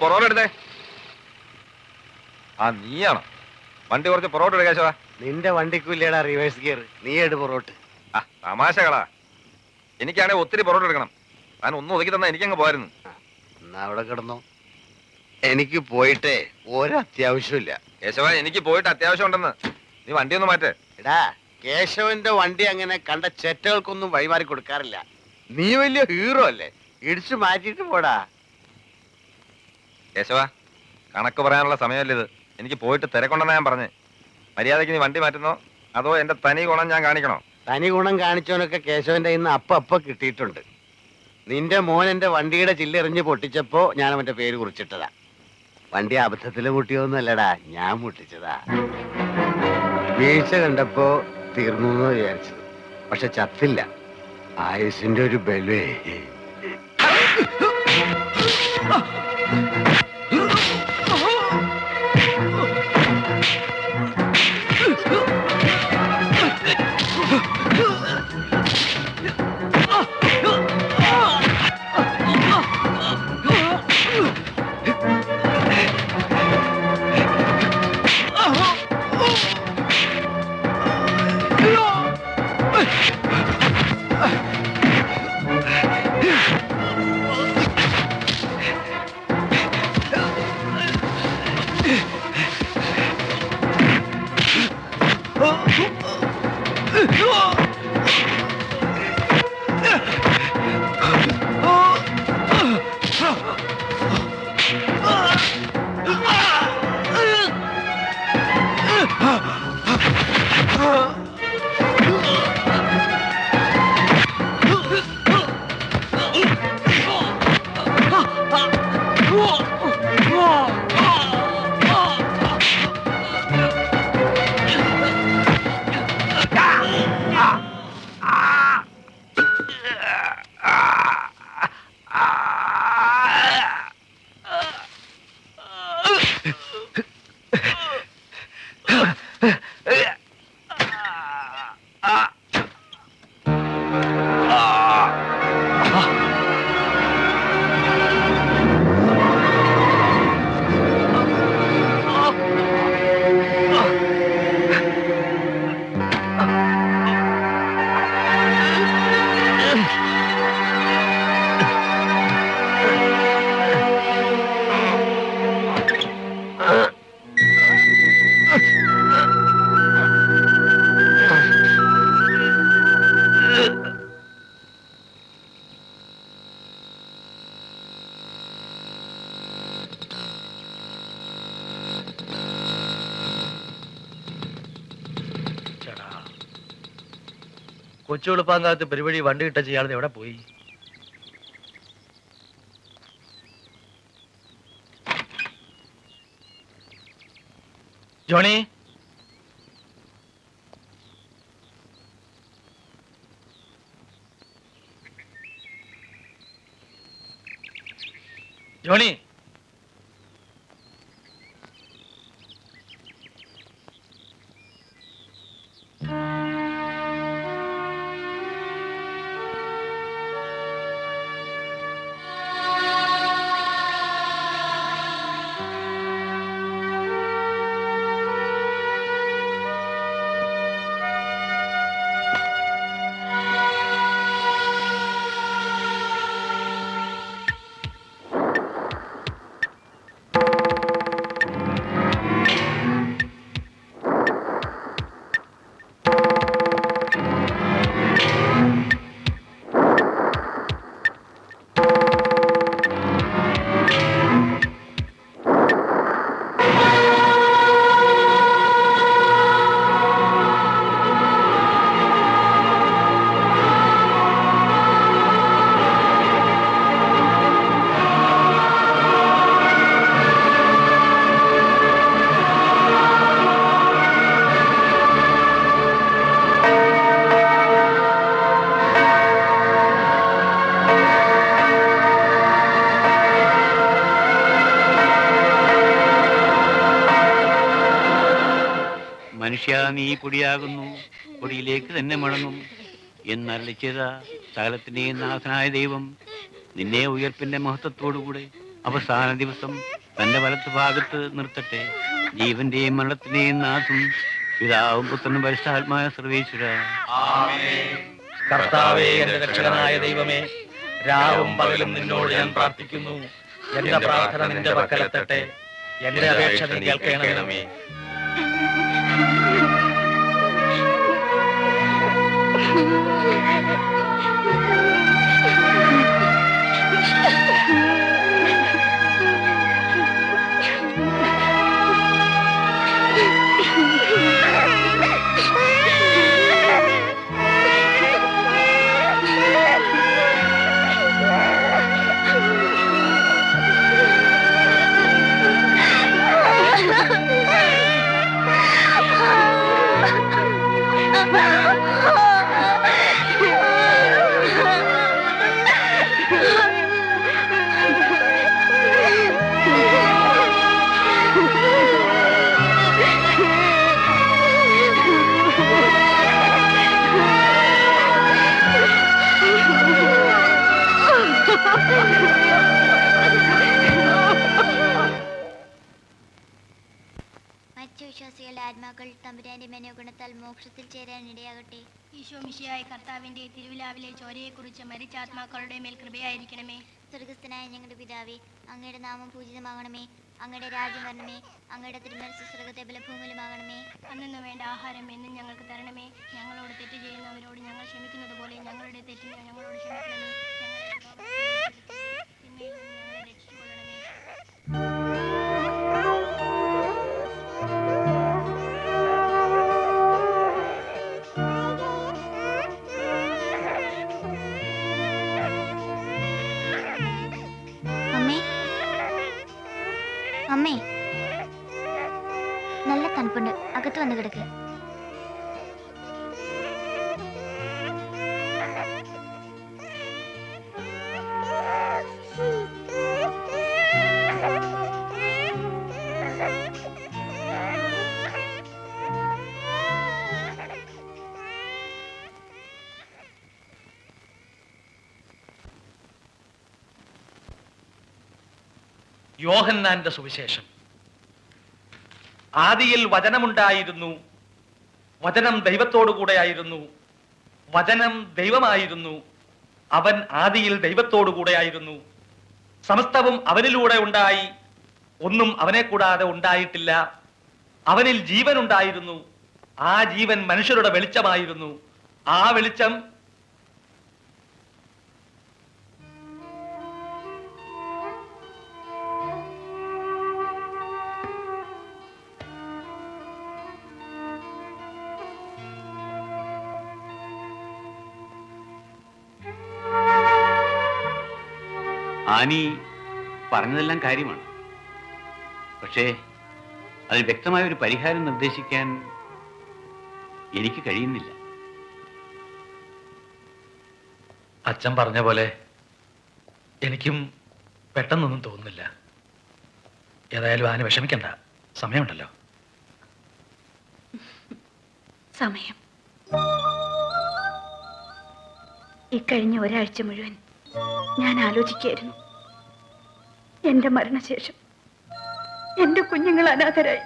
പൊറോട്ട എടുത്തേ. ആ നീയാണോ? വണ്ടി കുറച്ച് പൊറോട്ട എടു കേശവ. നിന്റെ വണ്ടിക്കില്ലേടാ റിവേഴ്സ് ഗിയർ, നീ എടു പൊറോട്ട. ആ തമാശകളാ. എനിക്കാണെങ്കിൽ ഒത്തിരി പൊറോട്ട എടുക്കണം. ഞാൻ ഒന്നും ഒതുക്കി തന്നാ എനിക്കങ്ങ് പോയിരുന്നു. എന്നാ അവിടെ കിടന്നോ, എനിക്ക് പോയിട്ടേ ഒരത്യാവശ്യമില്ല. കേശവ എനിക്ക് പോയിട്ട് അത്യാവശ്യം ഉണ്ടെന്ന്. നീ വണ്ടി ഒന്ന് മാറ്റേ. എടാ കേശവന്റെ വണ്ടി അങ്ങനെ കണ്ട ചെറ്റകൾക്കൊന്നും വഴിമാറി കൊടുക്കാറില്ല. നീ വലിയ ഹീറോ അല്ലേ, ഇടിച്ചു മാറ്റിട്ട് പോടാ. കേശവ കണക്ക് പറയാനുള്ള സമയമല്ല ഇത്. എനിക്ക് പോയിട്ട് തിരക്കൊണ്ടെന്നാ ഞാൻ പറഞ്ഞേ. മര്യാദയ്ക്ക് നീ വണ്ടി മാറ്റുന്നോ അതോ എന്റെ തനി ഗുണം ഞാൻ കാണിക്കണോ? തനി ഗുണം കാണിച്ചവനൊക്കെ കേശവന്റെ ഇന്ന് അപ്പ കിട്ടിയിട്ടുണ്ട്. നിന്റെ മോൻ എന്റെ വണ്ടിയുടെ ചില്ലെറിഞ്ഞ് പൊട്ടിച്ചപ്പോ ഞാൻ അവന്റെ പേര് കുറിച്ചിട്ടതാ. വണ്ടി അബദ്ധത്തില് മുട്ടിയൊന്നുമല്ലടാ, ഞാൻ മുട്ടിച്ചതാ. വീഴ്ച കണ്ടപ്പോ തീർന്നു എന്ന് വിചാരിച്ചത്, പക്ഷെ ചത്തില്ല. ആയുസിന്റെ ഒരു ബലേ. കൊച്ചുവെളുപ്പാങ്കാലത്ത് പരിപാടി വണ്ടി കിട്ട ചെയ്യാതെ എവിടെ പോയി? ജോണി, ജോണി, മനുഷ്യ നീ പൊടിയാകുന്നു, പൊടിയിലേക്ക് തന്നെ മടങ്ങും എന്നരളിച്ചത സകലത്തിന്റെയും നാഥനായ ദൈവം നിന്നെ ഉയർപ്പിന്റെ മഹത്വത്തോടുകൂടെ അവസാന ദിവസം തന്റെ വലത്ത് ഭാഗത്ത് നിർത്തട്ടെ. ജീവന്റെയും മരണത്തിന്റെയും നാഥും പിതാവും പുത്രനും പരിശുദ്ധാത്മായ സർവേശ്വര. കർത്താവേ, എന്റെ രക്ഷകനായ ദൈവമേ, രാവും പകലും നിന്നോട് ഞാൻ പ്രാർത്ഥിക്കുന്നു. എന്റെ പ്രാർത്ഥന നിന്റെ പക്കലെത്തട്ടെ. എന്റെ അപേക്ഷ നീ കേൾക്കണമേ. മറ്റു വിശ്വാസികളുടെ ആത്മാക്കൾ തമ്പുരാന്റെ മനോഗുണത്താൽ മോക്ഷത്തിൽ ചേരാൻ ഇടയാകട്ടെ. ഈശോ മിശിഹായ കർത്താവിന്റെ തിരുവിലാവിലെ ചോരയെക്കുറിച്ച് മരിച്ച ആത്മാക്കളുടെ മേൽ കൃപയായിരിക്കണമേ. സ്വർഗസ്ഥനായ ഞങ്ങളുടെ പിതാവേ, അങ്ങയുടെ നാമം പൂജിതമാകണമേ. അങ്ങയുടെ രാജ്യം വരണമേ. അങ്ങയുടെ തിരുമനസ്സ് സ്വർഗത്തെ പോലെ ഭൂമിയിലുമാകണമേ. അന്നു വേണ്ട ആഹാരം എന്നും ഞങ്ങൾക്ക് തരണമേ. ഞങ്ങളോട് തെറ്റ് ചെയ്യുന്നവരോട് ഞങ്ങൾ ക്ഷമിക്കുന്നത് പോലെ ഞങ്ങളുടെ തെറ്റിനെ ഞങ്ങളോട് ക്ഷമിക്കണമേ. തിന്മയിൽ നിന്ന് ഞങ്ങളെ രക്ഷിച്ചുകൊള്ളണമേ. അമ്മേ, അമ്മേ, നല്ല തണുപ്പുണ്ട്. അകത്ത് വന്ന് കിടക്ക്. യോഹന്നാന്റെ സുവിശേഷം. ആദിയിൽ വചനമുണ്ടായിരുന്നു, വചനം ദൈവത്തോടു കൂടെയായിരുന്നു, വചനം ദൈവമായിരുന്നു, അവൻ ആദിയിൽ ദൈവത്തോടു കൂടെയായിരുന്നു. സമസ്തവും അവനിലൂടെ ഉണ്ടായി, ഒന്നും അവനെ കൂടാതെ ഉണ്ടായിട്ടില്ല. അവനിൽ ജീവൻ ഉണ്ടായിരുന്നു, ആ ജീവൻ മനുഷ്യരുടെ വെളിച്ചമായിരുന്നു. ആ വെളിച്ചം ആനി പറഞ്ഞതെല്ലാം കാര്യമാണ്. പക്ഷേ അതിൽ വ്യക്തമായ ഒരു പരിഹാരം നിർദ്ദേശിക്കാൻ എനിക്ക് കഴിയുന്നില്ല. അച്ഛൻ പറഞ്ഞ പോലെ എനിക്കും പെട്ടെന്നൊന്നും തോന്നുന്നില്ല. ഏതായാലും ആന വിഷമിക്കണ്ട, സമയമുണ്ടല്ലോ. സമയം ഇക്കഴിഞ്ഞ ഒരാഴ്ച മുഴുവൻ ഞാൻ ആലോചിക്കായിരുന്നു. എന്റെ മരണശേഷം എന്റെ കുഞ്ഞുങ്ങൾ അനാഥരായി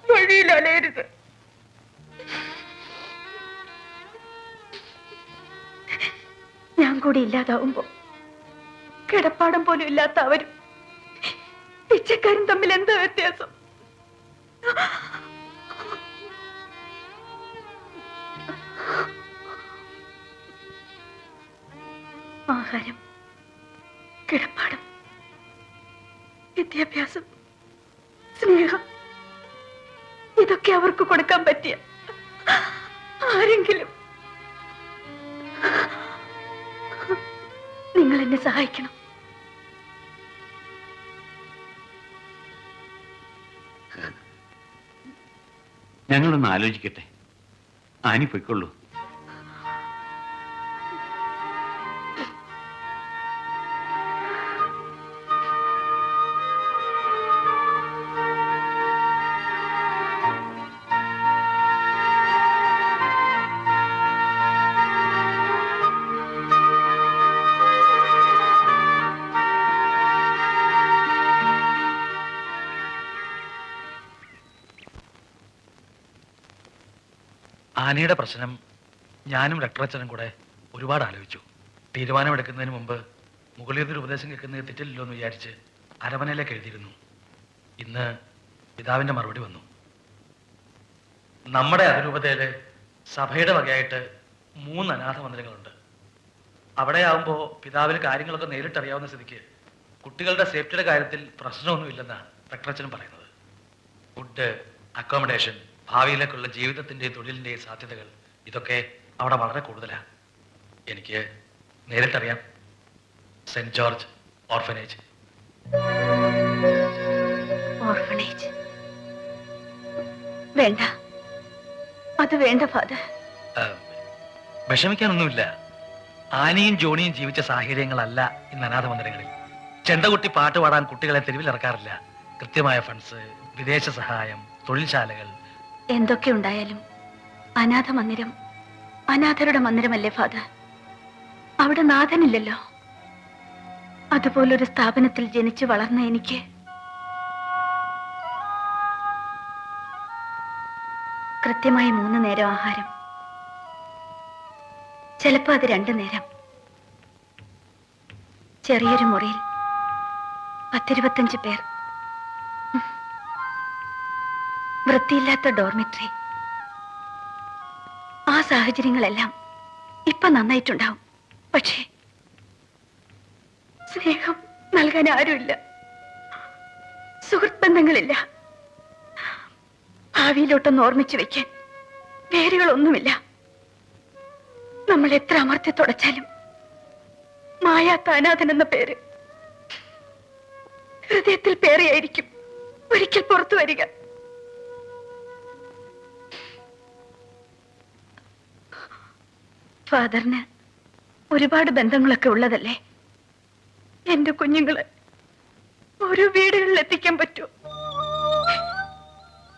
വഴിയിൽ അലയരുത്. ഞാൻ കൂടി ഇല്ലാതാവുമ്പോ കിടപ്പാടം പോലും ഇല്ലാത്ത അവരും പിച്ചക്കാരും തമ്മിൽ എന്താ വ്യത്യാസം? ആഹാരം, കിടപ്പാടം, വിദ്യാഭ്യാസം, സ്നേഹം, ഇതൊക്കെ അവർക്ക് കൊടുക്കാൻ പറ്റിയ ആരെങ്കിലും നിങ്ങൾ എന്നെ സഹായിക്കണം. ഞങ്ങളൊന്ന് ആലോചിക്കട്ടെ. ആനി പൊയ്ക്കൊള്ളൂ. ആനയുടെ പ്രശ്നം ഞാനും രക്തറച്ചനും കൂടെ ഒരുപാട് ആലോചിച്ചു. തീരുമാനമെടുക്കുന്നതിന് മുമ്പ് മുകളിലൊരു ഉപദേശം കേൾക്കുന്നത് തെറ്റില്ലല്ലോ എന്ന് വിചാരിച്ച് അരമനയിലേക്ക് എഴുതിയിരുന്നു. ഇന്ന് പിതാവിന്റെ മറുപടി വന്നു. നമ്മുടെ അതിരൂപതയില് സഭയുടെ വകയായിട്ട് 3 അനാഥ മന്ദിരങ്ങളുണ്ട്. അവിടെ ആവുമ്പോൾ പിതാവിന് കാര്യങ്ങളൊക്കെ നേരിട്ടറിയാവുന്ന സ്ഥിതിക്ക് കുട്ടികളുടെ സേഫ്റ്റിയുടെ കാര്യത്തിൽ പ്രശ്നമൊന്നുമില്ലെന്നാണ് രക്തറച്ചനും പറയുന്നത്. ഫുഡ്, അക്കോമഡേഷൻ, ഭാവിയിലേക്കുള്ള ജീവിതത്തിന്റെയും തൊഴിലിന്റെയും സാധ്യതകൾ ഇതൊക്കെ അവിടെ വളരെ കൂടുതലാണ്. എനിക്ക് നേരിട്ടറിയാം. Saint George orphanage. ഓർഫനേജ് വേണ്ട, അത് വേണ്ട ഫാദർ. വിഷമിക്കാനൊന്നുമില്ല. ആനിയും ജോണിയും ജീവിച്ച സാഹചര്യങ്ങളല്ല ഇന്ന് അനാഥ മന്ദിരങ്ങളിൽ. ചെണ്ടകുട്ടി പാട്ട് പാടാൻ കുട്ടികളെ തെരുവിൽ ഇറക്കാറില്ല. കൃത്യമായ ഫണ്ട്സ്, വിദേശ സഹായം, തൊഴിൽശാലകൾ. എന്തൊക്കെ ഉണ്ടായാലും അനാഥ മന്ദിരം അനാഥരുടെ മന്ദിരമല്ലേ ഫാദർ? അവിടെ നാഥനില്ലല്ലോ. അതുപോലൊരു സ്ഥാപനത്തിൽ ജനിച്ചു വളർന്ന എനിക്ക് കൃത്യമായി 3 നേരം ആഹാരം, ചിലപ്പോ അത് 2 നേരം. ചെറിയൊരു മുറിയിൽ 10-25 പേർ, വൃത്തിയില്ലാത്ത ഡോർമിറ്ററി. ആ സാഹചര്യങ്ങളെല്ലാം ഇപ്പൊ നന്നായിട്ടുണ്ടാവും. പക്ഷേ സ്നേഹം നൽകാൻ ആരുമില്ല, സുഹൃത്ത് ബന്ധങ്ങളില്ല, ഭാവിയിലോട്ടൊന്ന് ഓർമ്മിച്ചു വെക്കാൻ വേരുകളൊന്നുമില്ല. നമ്മൾ എത്ര അമർത്തി തുടച്ചാലും മായാത്ത അനാഥൻ എന്ന പേര് ഹൃദയത്തിൽ പേരെയായിരിക്കും ഒരിക്കൽ പുറത്തു വരിക. ഫാദറിന് ഒരുപാട് ബന്ധങ്ങളൊക്കെ ഉള്ളതല്ലേ? എന്റെ കുഞ്ഞുങ്ങളെ ഓരോ വീടുകളിൽ എത്തിക്കാൻ പറ്റുമോ?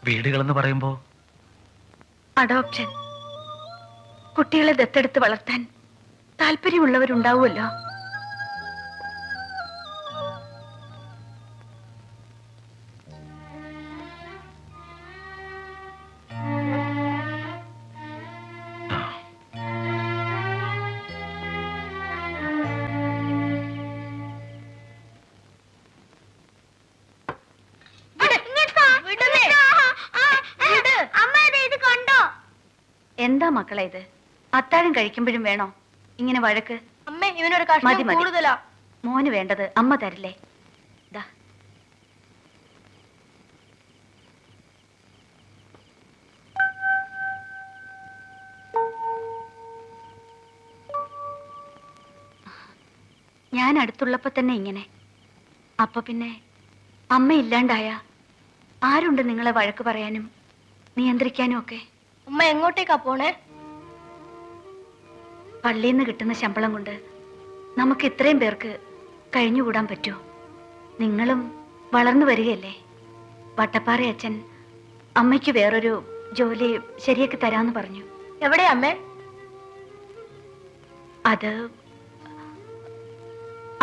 വീടുകളെന്ന് പറയുമ്പോ അഡോപ്ഷൻ. കുട്ടികളെ ദത്തെടുത്ത് വളർത്താൻ താല്പര്യമുള്ളവരുണ്ടാവുമല്ലോ. എന്താ മക്കളെ ഇത്? അത്താഴം കഴിക്കുമ്പോഴും വേണോ ഇങ്ങനെ വഴക്ക്? അമ്മേ, ഇവനൊരു മതി കഷ്ണം മതി. കൂടുതലാ. മോന് വേണ്ടത് അമ്മ തരില്ലേ? ദാ. ഞാൻ അടുത്തുള്ളപ്പോ തന്നെ ഇങ്ങനെ. അപ്പൊ പിന്നെ അമ്മ ഇല്ലാണ്ടായ ആരുണ്ട് നിങ്ങളെ വഴക്ക് പറയാനും നിയന്ത്രിക്കാനും ഒക്കെ? ഉമ്മ എങ്ങോട്ടേക്കാ പോണേ? പള്ളിയിൽ നിന്ന് കിട്ടുന്ന ശമ്പളം കൊണ്ട് നമുക്ക് ഇത്രയും പേർക്ക് കഴിഞ്ഞുകൂടാൻ പറ്റുമോ? നിങ്ങളും വളർന്നു വരികയല്ലേ. വട്ടപ്പാറ അച്ഛൻ അമ്മയ്ക്ക് വേറൊരു ജോലി ശരിയാക്കി തരാന്ന് പറഞ്ഞു. എവിടെയാ അമ്മേ?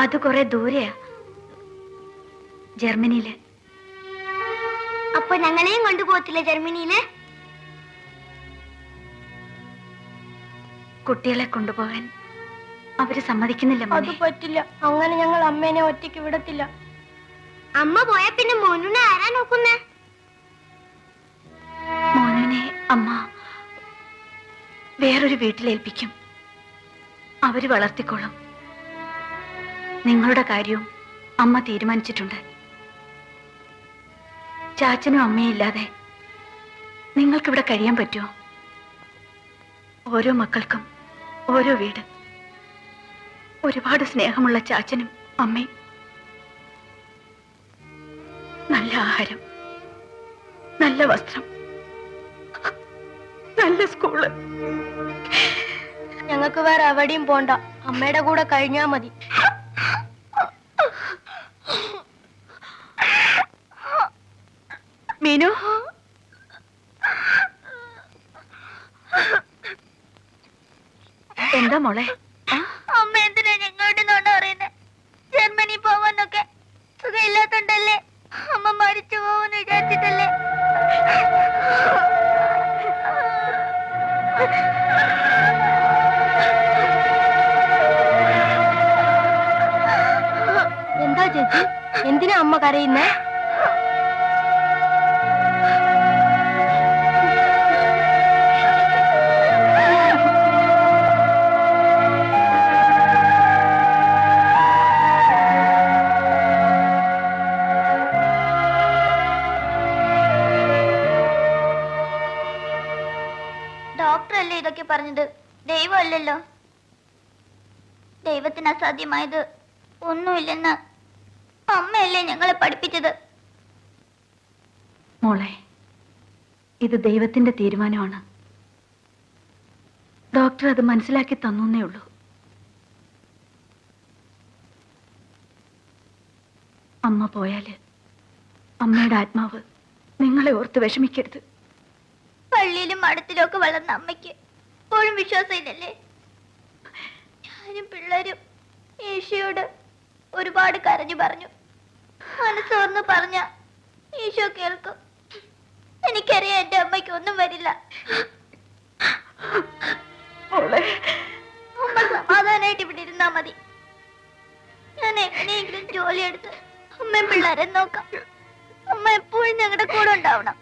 അത് കുറെ ദൂരെയാ, ജർമ്മനിയില്. അപ്പൊ ഞങ്ങളെയും കൊണ്ടുപോകത്തില്ല ജർമ്മനിയില്? കുട്ടികളെ കൊണ്ടുപോകാൻ അവര് സമ്മതിക്കുന്നില്ല അത് മോനെ. പറ്റില്ല. അങ്ങനെ ഞങ്ങൾ അമ്മേനെ ഒറ്റയ്ക്ക് വിടത്തില്ല. അമ്മ പോയ പിന്നെ മോനുനെ ആരാ നോക്കുന്നേ? മോനെ അമ്മ വേറൊരു വീട്ടിലേൽപ്പിക്കും. അവര് വളർത്തിക്കോളും. നിങ്ങളുടെ കാര്യവും അമ്മ തീരുമാനിച്ചിട്ടുണ്ട്. ചാച്ചനും അമ്മയും ഇല്ലാതെ നിങ്ങൾക്കിവിടെ കഴിയാൻ പറ്റുമോ? ഓരോ മക്കൾക്കും ഓരോ വീട്, ഒരുപാട് സ്നേഹമുള്ള ചാച്ചനും അമ്മയും, നല്ല ആഹാരം, നല്ല വസ്ത്രം, നല്ല സ്കൂള്. ഞങ്ങൾക്ക് വേറെ എവിടെയും പോണ്ട. അമ്മയുടെ കൂടെ കഴിഞ്ഞാ മതി. മീനു, എന്താ മോളെ? അമ്മ എന്തിനാ ഞങ്ങളുടെ നോണ്ട പറയുന്നേ? ജർമ്മനി പോവാന്നൊക്കെ സുഖമില്ലാത്തോണ്ടല്ലേ? അമ്മ മരിച്ചു പോവെന്ന് വിചാരിച്ചിട്ടല്ലേ? കരയുന്നേ? ഡോക്ടറല്ലേ ഇതൊക്കെ പറഞ്ഞത്, ദൈവമല്ലല്ലോ. ദൈവത്തിന് അസാധ്യമായത് ഒന്നുമില്ലെന്ന് അമ്മയല്ലേ ഞങ്ങളെ പഠിപ്പിച്ചത്. മോളെ, ഇത് ദൈവത്തിന്റെ തീരുമാനമാണ്. ഡോക്ടർ അത് മനസ്സിലാക്കി തന്നേ ഉള്ളൂ. അമ്മ പോയാല് അമ്മയുടെ ആത്മാവ് നിങ്ങളെ ഓർത്ത് വിഷമിക്കരുത്. പള്ളിയിലും മഠത്തിലും ഒക്കെ വളർന്ന അമ്മയ്ക്ക് ഇപ്പോഴും വിശ്വാസമില്ലല്ലേ? ഞാനും പിള്ളേരും ഈശോയോട് ഒരുപാട് കരഞ്ഞു പറഞ്ഞു. മനസ്സോർന്ന് പറഞ്ഞ ഈശോ കേൾക്കും. എനിക്കറിയാം എന്റെ അമ്മയ്ക്ക് ഒന്നും വരില്ല. അമ്മ സമാധാനായിട്ട് ഇവിടെ ഇരുന്നാ മതി. ഞാൻ എങ്ങനെയെങ്കിലും ജോലിയെടുത്ത് അമ്മയും പിള്ളേരെ നോക്കാം. അമ്മ എപ്പോഴും ഞങ്ങളുടെ കൂടെ ഉണ്ടാവണം.